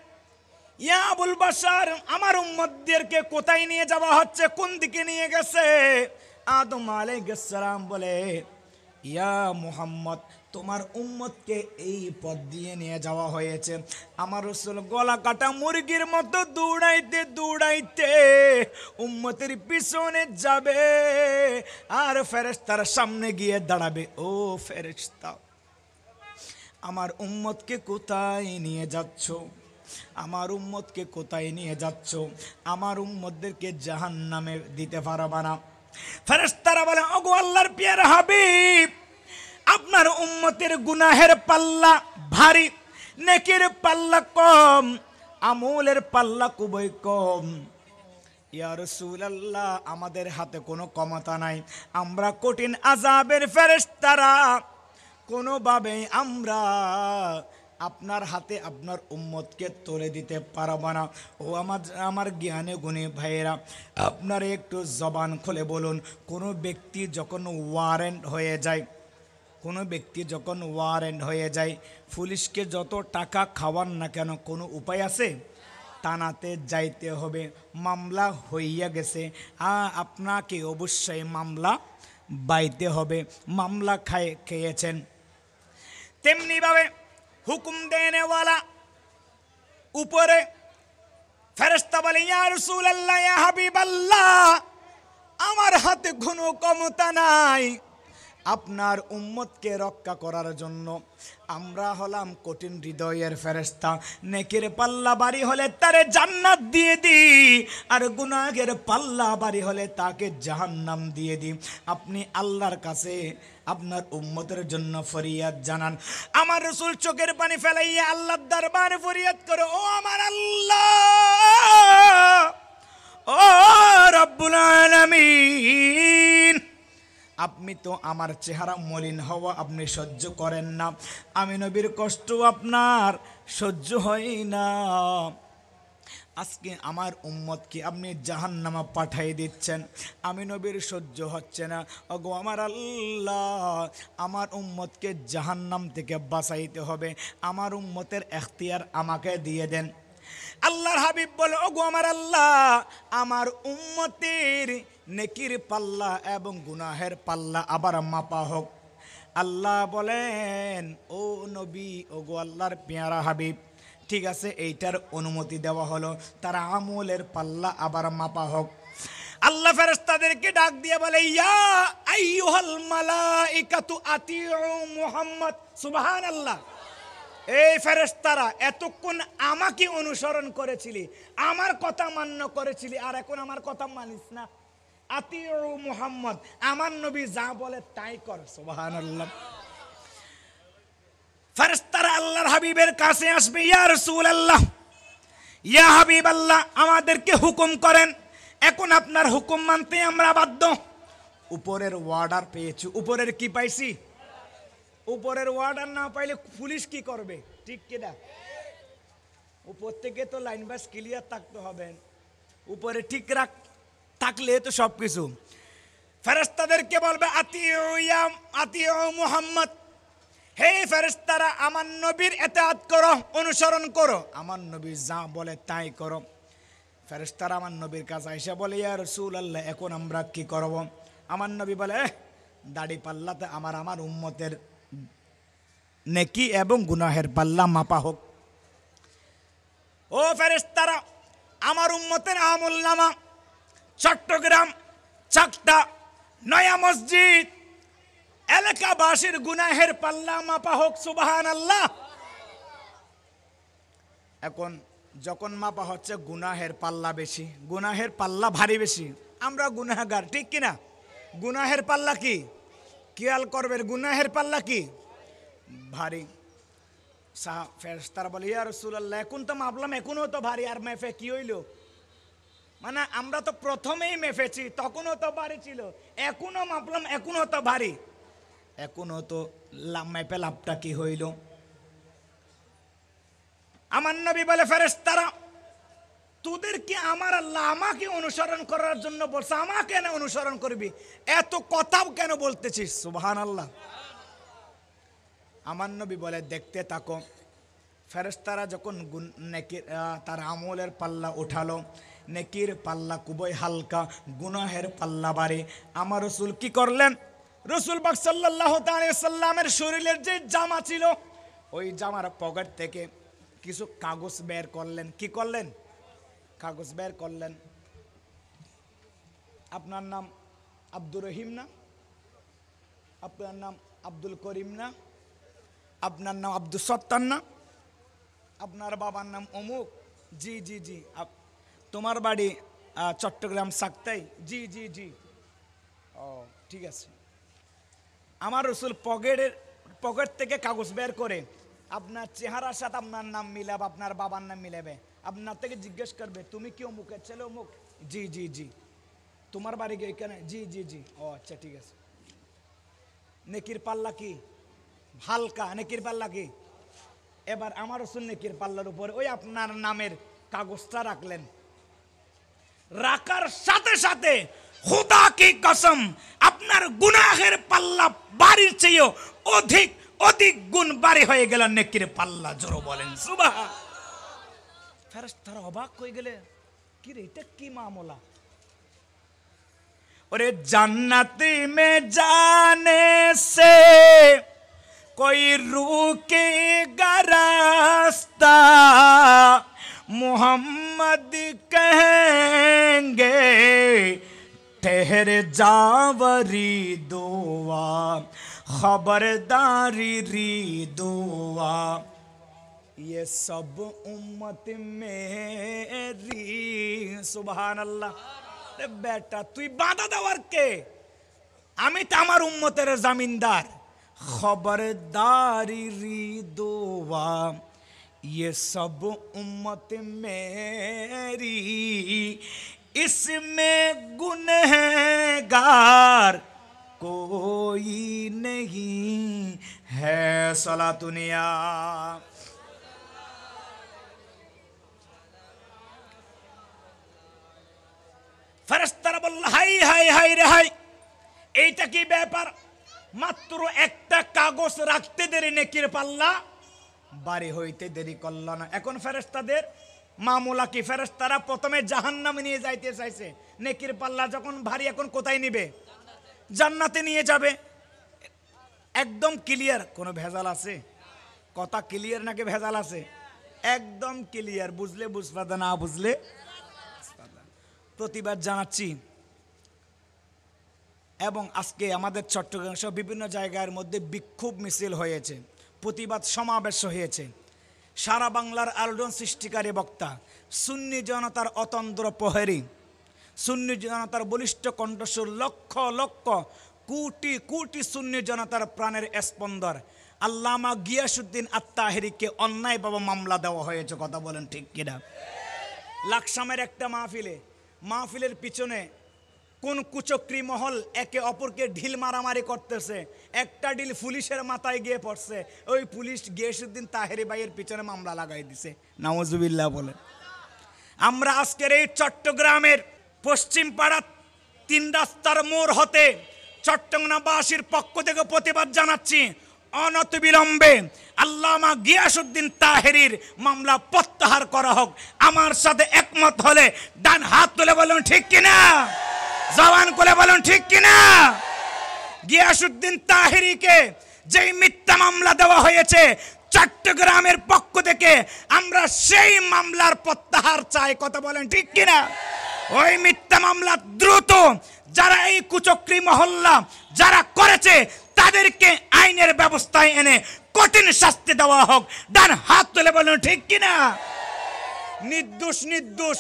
ইয়া আবুল বাশার, আমার উম্মতদেরকে কোথায় নিয়ে যাওয়া হচ্ছে, কোন দিকে নিয়ে গেছে? আদম আলাইহিস সালাম বলে, ইয়া মুহাম্মদ, তোমার উম্মতকে এই পথ দিয়ে নিয়ে যাওয়া হয়েছে। আমার রাসূল গলা কাটা মুরগির মতো দৌড়াইতে দৌড়াইতে উম্মতের পিছনে যাবে আর ফেরেশতার সামনে গিয়ে দাঁড়াবে, ও ফেরেশতা, আমার উম্মতকে কোথায় নিয়ে যাচ্ছ? আমার উম্মতকে কোথায় নিয়ে যাচ্ছ? আমার উম্মতদেরকে জাহান্নামে দিতে পারবা না। ফেরেশতারা বলে, ওগো আল্লাহর পেয়ারা হাবিব, আপনার উম্মতের গুনাহের পাল্লা ভারী, নেকির পাল্লা কম, আমলের পাল্লা খুবই কম। ইয়া রাসূলুল্লাহ, আমাদের হাতে কোনো ক্ষমতা নাই, আমরা কঠিন আযাবের ফেরেশতারা, কোনোভাবেই আমরা আপনার হাতে আপনার উম্মতকে তুলে দিতে পারব না। ও আমার জ্ঞানে গুণী ভাইয়েরা, আপনারা একটু জবান খুলে বলুন, কোনো ব্যক্তি যখন ওয়ারেন্ট হয়ে যায়, কোনো ব্যক্তি যখন ওয়ারেন্ট হয়ে যায়, পুলিশকে যত টাকা খাওয়ান না কেন, কোনো উপায় আছে? থানাতে যাইতে হবে, মামলা হইয়া গেছে, আপনাকে অবশ্যই মামলা বাইতে হবে, মামলা খেয়েছেন। তেমনিভাবে হুকুম দেনেওয়ালা উপরে ফেরেশতা বলে, ইয়া রাসূলুল্লাহ, ইয়া হাবিবাল্লাহ, আমার হাতে কোনো ক্ষমতা নাই, আপনার উম্মতকে রক্ষা করার জন্য আমরা হলাম কঠিন হৃদয়ের ফেরেশতা। নেকির পাল্লা ভারী হলে তারে জান্নাত দিয়ে দিই, আর গুনাহের পাল্লা ভারী হলে তাকে জাহান্নাম দিয়ে দিই। আপনি আল্লাহর কাছে আপনার উম্মতের জন্য ফরিয়াদ জানান। আমার রাসূল চোখের পানি ফেলাইয়া আল্লাহর দরবারে ফরিয়াদ করে, ও আমার আল্লাহ, ও রব্বুল আলামিন, আপনি তো আমার চেহারা মলিন হওয়া আপনি সহ্য করেন না, আমি নবীর কষ্ট আপনার সহ্য হয় না, আজকে আমার উম্মতকে আপনি জাহান্নামে পাঠিয়ে দিচ্ছেন, আমি নবীর সহ্য হচ্ছে না। ওগো আমার আল্লাহ, আমার উম্মতকে জাহান্নাম থেকে বাঁচাইতে হবে, আমার উম্মতের এখতিয়ার আমাকে দিয়ে দেন। আল্লাহর হাবিব বলে, ওগো আমার আল্লাহ, আমার উম্মতের নেকির পাল্লা এবং গুনাহের পাল্লা আবার মাপা হোক। আল্লাহ বলেন, ও নবী, ওগো আল্লাহর পেয়ারা হাবিব, ঠিক আছে, এইটার অনুমতি দেওয়া হলো, তার আমলের পাল্লা আবার মাপা হোক। আল্লাহ ফেরেশতাদেরকে ডাক দিয়ে বলে, ইয়া আইয়ুহাল মালাইকাতু আতিউ মুহাম্মদ। সুবহানাল্লাহ। এই ফেরেশতারা, এতক্ষণ আমাকে অনুসরণ করেছিলি, আমার কথা মান্য করেছিলি, আর এখন আমার কথা মানিস না। আতিউ মুহাম্মদ, আমার নবী যা বলে তাই কর। সুবহানাল্লাহ। ফেরেশতারা আল্লাহর হাবিবের কাছে আসবে, ইয়া রাসূলুল্লাহ, ইয়া হাবিবাল্লাহ, আমাদেরকে হুকুম করেন, এখন আপনার হুকুম মানতে আমরা বাধ্য। উপরের অর্ডার পেয়েছি। উপরের কি পাইছি? উপরের অর্ডার না পাইলে পুলিশ কি করবে? ঠিক কিনা? উপর থেকে তো লাইন বাস ক্লিয়ার থাকতে হবে, উপরে ঠিক থাকলে তো সবকিছু। ফেরেশতাদেরকে বলবে, আতিউ মুহাম্মদ, হে ফেরেশতারা, আমার নবীর ইতাআত করো, অনুসরণ করো, আমার নবী যা বলে তাই করো। ফেরেশতারা আমার নবীর কাছে আইসা বলে, ইয়া রাসূলুল্লাহ, এখন আমরা কি করব? আমার নবী বলে, দাড়ি পাল্লাতে আমার উম্মতের নেকি এবং গুনাহের পাল্লা মাপা হোক। ও ফেরেশতারা, আমার উম্মতের আমল নামা চট্টগ্রাম, চাকটা, নয়া মসজিদ এলাকাবাসীর গুনাহের পাল্লা মাপা হোক। সুবহানাল্লাহ। এখন যখন মাপা হচ্ছে, গুনাহের পাল্লা বেশি, গুনাহের পাল্লা ভারী বেশি, আমরা গুনাহগার, ঠিক কিনা? গুনাহের পাল্লা কি খেয়াল করবেন, গুনাহের পাল্লা কি ভারী। ফেরেশতারা বলে, ইয়া রাসূলুল্লাহ, এখন তো মাপলাম, এখনো তো ভারী, আর মেপে কি হইল? মানে আমরা তো প্রথমেই মেপেছি, তখনও তো ভারী ছিল, এখনো মাপলাম, এখনো তো ভারী, এখনো তো মেপে লাভটা কি হইল? আমার নবী বলে, ফেরেশতারা, তোদের কি আমার আল্লাহ আমাকে অনুসরণ করার জন্য বলছে, আমাকে কেন অনুসরণ করবি? এত কথাও কেন বলতেছিস? সুবহানাল্লাহ। আমার নবী বলে, দেখতে থাকো। ফেরেশতারা যখন নেকির তার আমলের পাল্লা উঠালো, নেকির পাল্লা খুবই হালকা, গুনাহের পাল্লা বাড়ে। আমার রাসূল কি করলেন? রাসূল পাক সাল্লাল্লাহু আলাইহি সাল্লামের শরীরের যে জামা ছিল, ওই জামার পকেট থেকে কিছু কাগজ বের করলেন। কি করলেন? কাগজ বের করলেন। আপনার নাম আব্দুর রহিম না? আপনার নাম আব্দুল করিম না? আপনার নাম আব্দুল সত্তার না? আপনার বাবার নাম অমুক? জি জি জি। তোমার বাড়ি চট্টগ্রাম সাকতাই? জি জি জি। ও ঠিক আছে। আমার রাসূল পকেট থেকে কাগজ বের করে আপনার চেহারার সাথে আপনার নাম মিলাবে, আপনার বাবার নাম মিলাবে, আপনার থেকে জিজ্ঞেস করবে, তুমি কি অমুকের ছেলে? অমুক? জি জি জি। তোমার বাড়ি কি এখানে? জি জি জি। ও আচ্ছা ঠিক আছে। নেকির পাল্লা কি হালকা, নেকির পাল্লা কি? এবার আমার রাসূল নেকির পাল্লার উপরে ওই আপনার নামের কাগজটা রাখলেন। রাখার সাথে সাথে খোদা কি কসম, আপনার গুনাহের পাল্লা বাড়ির চেয়েও অধিক অধিক গুণ বাড়ি হয়ে গেল নেকির পাল্লা। জোরে বলেন সুবহান। ফেরেশতারা অবাক হয়ে গেলে, কি রে, এটা কি মামলা? ওরে জান্নাতি মে জানে সে कोई रुकेगा रास्ता, मोहम्मद कहेंगे ठहर जावरी दुआ, खबरदारी री दुआ, ये सब उम्मत मेरी। सुभान अल्लाह। बेटा तुई बाधा देवार के? आमी तो आमार उम्मतेर जमींदार। खबरदारी री दुआ, ये सब उम्मत मेरी, इसमें गुनहगार कोई नहीं है। सलातुनिया ফেরেশতারা বলল, হাই হাই হাই রে হাই, এইটা কি ব্যাপার? মাত্র একটা কাগজ রাখতে দেরি নেকির পাল্লা বাড়ি হইতে দেরি করল না। এখন ফেরেশতাদের মামলা কি? ফেরেশতারা প্রথমে জাহান্নামে নিয়ে যাইতে চাইছে, নেকির পাল্লা যখন ভারী এখন কোথায় নিবে? জান্নাতে নিয়ে যাবে। একদম ক্লিয়ার, কোনো ভেজাল আছে? কথা ক্লিয়ার নাকি ভেজাল আছে? একদম ক্লিয়ার, বুঝলে বুঝপাতা, না বুঝলে প্রতিবাদ জানাচ্ছি। এবং আজকে আমাদের চট্টগ্রাম সহ বিভিন্ন জায়গার মধ্যে বিক্ষোভ মিছিল হয়েছে, প্রতিবাদ সমাবেশ হয়েছে। সারা বাংলার আলোড়ন সৃষ্টিকারী বক্তা, সুন্নি জনতার অতন্দ্র প্রহরী, সুন্নি জনতার বলিষ্ঠ কণ্ঠস্বর, লক্ষ লক্ষ কোটি কোটি সুন্নি জনতার প্রাণের স্পন্দন আল্লামা গিয়াসউদ্দিন আত-তাহেরীকে অন্যায়ভাবে মামলা দেওয়া হয়েছে। কথা বলেন ঠিক কিনা? লাকসামের একটা মাহফিলের পিছনে কোন কুচক্রী মহল একে অপরকে ঢিল মারামারি করতেছে, একটা ঢিল পুলিশের মাথায় গিয়ে পড়ছে, ওই পুলিশ গিয়াসউদ্দিন তাহেরী ভাইয়ের পিছনে মামলা লাগাই দিছে। নাউজুবিল্লাহ বলেন। আমরা আজকের এই চট্টগ্রামের পশ্চিম পাড়া 3 রাস্তার মোড় হতে চট্টগ্রামবাসীর পক্ষ থেকে প্রতিবাদ জানাচ্ছি, অনতিবিলম্বে আল্লামা গিয়াসউদ্দিন তাহেরীর মামলা প্রত্যাহার করা হোক। আমার সাথে একমত হলে ডান হাত তুলে বলুন ঠিক কিনা, জবান করে বলুন ঠিক কিনা। গিয়াসউদ্দিন তাহেরীকে যেই মিথ্যা মামলা দেওয়া হয়েছে চট্টগ্রামের পক্ষ থেকে, আমরা সেই মামলার প্রত্যাহার চাই। কথা বলেন ঠিক কিনা? ওই মিথ্যা মামলা দ্রুত যারা এই কুচক্রী মহল্লা যারা করেছে তাদেরকে আইনের ব্যবস্থায় এনে কঠিন শাস্তি দেওয়া হোক। ডান হাত তুলে বলুন ঠিক কিনা। নির্দোষ নির্দোষ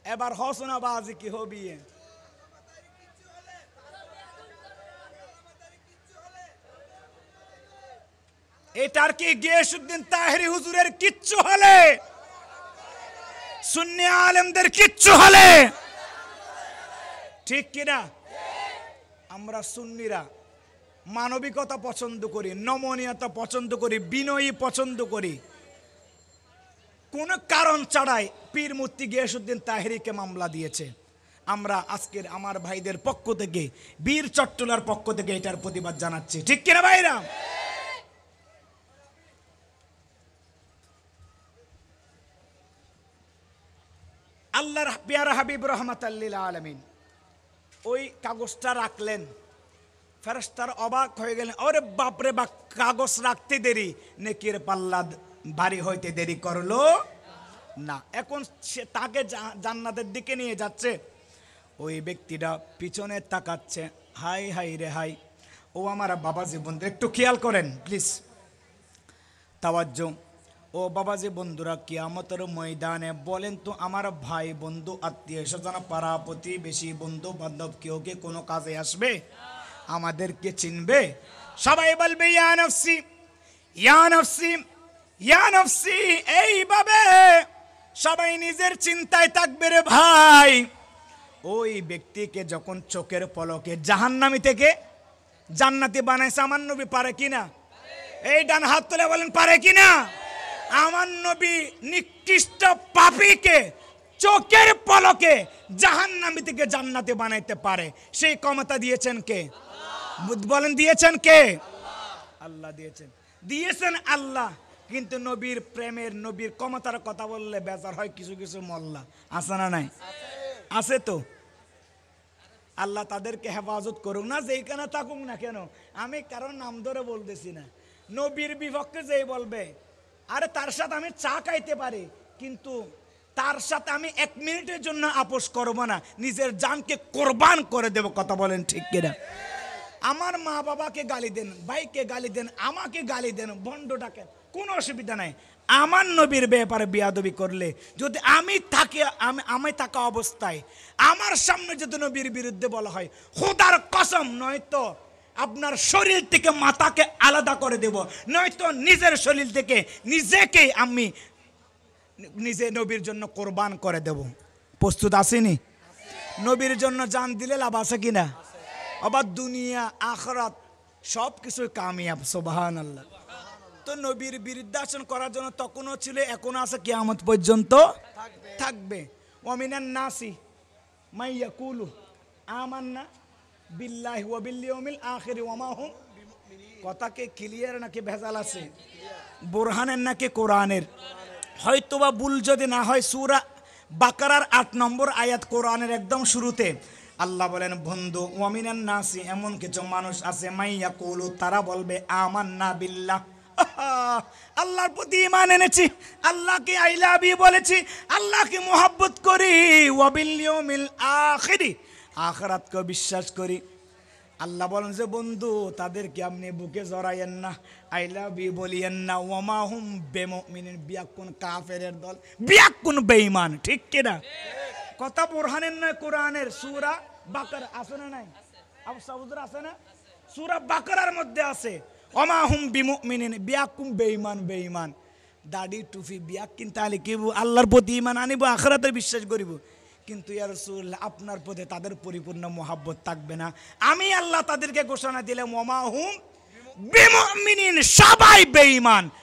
এবার হসনাবাজি কি হবি? এটার কি গিয়াসউদ্দিন তাহেরী হুজুরের কিচ্ছু হলে, সুন্নি আলেমদের কিচ্ছু হলে, ঠিক কিনা? আমরা সুন্নিরা মানবিকতা পছন্দ করি, নমনীয়তা পছন্দ করি, বিনয়ী পছন্দ করি। কোন কারণ ছাড়াই পীর মুফতি গিয়াসউদ্দিন তাহেরীকে মামলা দিয়েছে। আমরা আজকের আমার ভাইদের পক্ষ থেকে, বীর চট্টলার পক্ষ থেকে এটার প্রতিবাদ জানাচ্ছি। ঠিক কিনা ভাইরা? আল্লাহর পেয়ারা হাবিব রাহমাতাল লিল আলামিন ওই কাগজটা রাখলেন, ফেরেশতার অবাক হয়ে গেলেন, ওরে বাপরে বাপ, কাগজ রাখতে দেরি, নেকির পাল্লা ভারী হইতে দেরি করলো না। এখন সে তাকে জান্নাতের দিকে নিয়ে যাচ্ছে, ওই ব্যক্তিটা পিছনে তাকাচ্ছে, হাই হাই রে হাই। ও আমার বাবাজি বন্ধু, একটু খেয়াল করেন প্লিজ, তাওয়াজ্জু। ও বাবাজি বন্ধুরা, কিয়ামতের ময়দানে বলেন তো আমার ভাই বন্ধু আত্মীয় স্বজন পাড়া প্রতিবেশী বন্ধু বান্ধব কেউ কি কোনো কাজে আসবে? আমাদেরকে চিনবে? সবাই বলবে ইয়া নফসি ইয়া নফসি ইয়া নফসি। এইভাবে সবাই নিজের চিন্তায় থাকবে রে ভাই। ওই ব্যক্তিকে যখন চোখের পলকে জাহান্নামী থেকে জান্নাতি বানাইছে আমার নবী, পারে কিনা? এই ডান হাত তুলে বলেন পারে কিনা? আমার নবী নিকৃষ্ট পাপীকে চোখের পলকে জাহান্নামী থেকে জান্নাতে বানাইতে পারে। সেই ক্ষমতা দিয়েছেন কে? বলেন দিয়েছেন কে? আল্লাহ দিয়েছেন, দিয়েছেন আল্লাহ। কিন্তু নবীর প্রেমের, নবীর ক্ষমতার কথা বললে বেজার হয় কিছু কিছু মোল্লা, আছে না নাই? আছে তো। আল্লাহ তাদেরকে হেফাজত করুক না, যেইখানে থাকুক না কেন। আমি কারণ নাম ধরে বলতেছি না। নবীর বিপক্ষে যেই বলবে, আরে তার সাথে আমি চা খাইতে পারি, কিন্তু তার সাথে আমি 1 মিনিটের জন্য আপোষ করব না, নিজের জানকে কোরবান করে দেব। কথা বলেন ঠিক কিনা? আমার মা বাবাকে গালি দেন, ভাইকে গালি দেন, আমাকে গালি দেন, ভণ্ড ডাকেন, কোনো অসুবিধা নাই। আমার নবীর ব্যাপারে বেয়াদবি করলে যদি আমি থাকা অবস্থায় আমার সামনে যদি নবীর বিরুদ্ধে বলা হয়, খোদার কসম, নয়তো আপনার শরীর থেকে মাথাকে আলাদা করে দেব, নয়তো নিজের শরীর থেকে নিজেকে আমি নিজে নবীর জন্য কোরবান করে দেব। প্রস্তুত আসেনি? নবীর জন্য জান দিলে লাভ আছে কিনা? আবার দুনিয়া আখরাত সব কিছুই কামিয়াব। সুবহানাল্লাহ। তো নবীর বিরুদ্ধাচরণ করার জন্য তখনও ছিল, এখনো আছে, কিয়ামত পর্যন্ত থাকবে। ওয়ামিনান নাসি মাই ইয়াকুলু আমান্না বিল্লাহি ওয়া বিল ইয়াউমিল আখির ওয়া মা হুম। কথা কি ক্লিয়ার নাকি ভেজাল আছে? বুরহানের নাকি কোরআনের? হয়তোবা ভুল যদি না হয়, সূরা বাকারার 8 নম্বর আয়াত, কোরআনের একদম শুরুতে আল্লাহ বলেন, বন্ধু, ওয়ামিনান নাসি, এমন কিছু মানুষ আছে, মাই ইয়াকুলু, তারা বলবে আমান্না বিল্লাহ, আল্লাহর প্রতি ঈমান এনেছি, আল্লাহকে আই লাভ ইউ বলেছি, আল্লাহকে মোহাব্বত করি, ওয়া বিল ইয়াউমিল আখির, আখিরাতকে বিশ্বাস করি। আল্লাহ বলেন যে বন্ধু তাদেরকে আপনি বুকে জড়াইয়েন না, আই লাভ ইউ বলিয়েন না। ওয়ামা হুম বিমুমিনিন, বিয়াকুন কাফেরের দল, বিয়াকুন বেঈমান, ঠিক কিনা? কথা বোরহানের নয়, কোরআনের। সূরা বাকারা আছে না নাই? আবু সাউদের আছে না? সূরা বাকারার মধ্যে আছে ওয়ামা হুম বিমুমিনিন, বিয়াকুন বেঈমান, বেঈমান। দাড়ি টুপি বিয়াক কিন্তু আলি কি আল্লাহর প্রতি ঈমান আনিব, আখিরাতের বিশ্বাস করিব, কিন্তু ইয়া রাসূলুল্লাহ আপনার প্রতি তাদের পরিপূর্ণ মোহাব্বত থাকবে না। আমি আল্লাহ তাদেরকে ঘোষণা দিলাম ওয়ামা হুম বিমুমিনিন, সবাই বেঈমান।